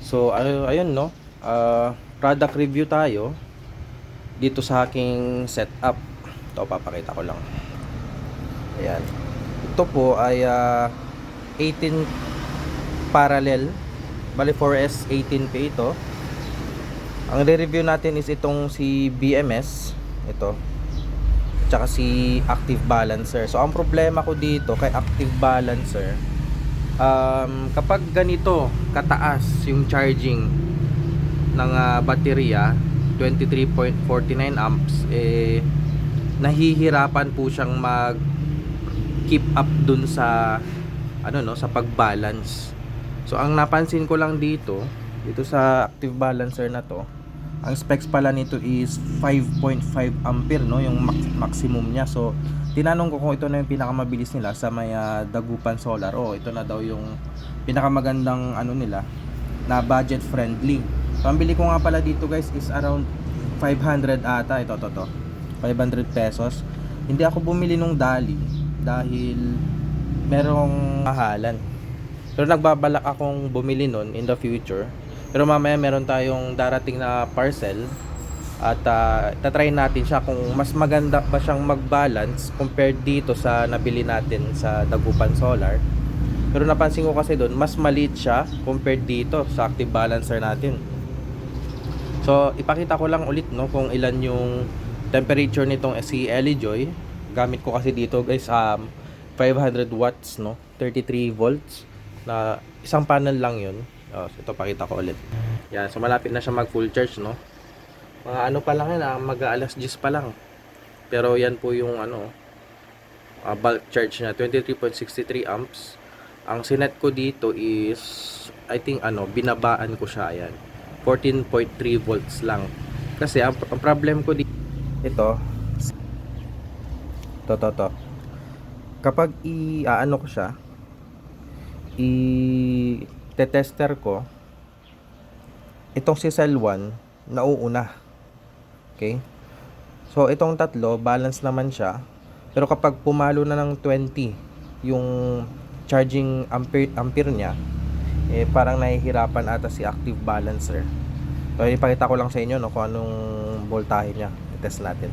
So ayun no, product review tayo dito sa aking setup. Ito papakita ko lang. Ayan. Ito po ay 18 parallel. Bali 4S 18K ito. Ang re-review natin is itong si BMS, ito, tsaka si Active Balancer. So ang problema ko dito kay Active Balancer, kapag ganito kataas yung charging ng baterya, 23.49 amps, nahihirapan po siyang mag keep up dun sa sa pag-balance. So ang napansin ko lang dito sa Active Balancer na to, ang specs pala nito is 5.5 ampere no, yung maximum niya. So tinanong ko kung ito na yung pinakamabilis nila sa may Dagupan Solar. Ito na daw yung pinakamagandang nila na budget friendly. So ang bili ko nga pala dito guys is around 500 ata. Ito 500 pesos. Hindi ako bumili nung Dali dahil merong mahalan. Pero nagbabalak akong bumili nun in the future. Pero mamaya meron tayong darating na parcel at tatry natin siya kung mas maganda ba siyang mag-balance compared dito sa nabili natin sa Dagupan Solar. Pero napansin ko kasi doon mas maliit siya compared dito sa Active Balancer natin. So ipakita ko lang ulit no kung ilan yung temperature nitong si Joy. Gamit ko kasi dito guys 500 watts no, 33 volts na isang panel lang yun. Ito pakita ko ulit. Yan, so malapit na siya mag full charge no. Mga pa lang yan, mag-alas 10 pa lang. Pero yan po yung bulk charge na 23.63 amps. Ang sinet ko dito is I think binabaan ko siya, ayan. 14.3 volts lang. Kasi ang problem ko dito ito. Kapag ko siya, i-tester ko, itong si cell 1 nauuna. Okay? So itong tatlo balance naman siya. Pero kapag pumalo na ng 20 yung charging ampere niya, parang nahihirapan ata si Active Balancer. So ipakita ko lang sa inyo no kung anong voltahe niya. I-test natin.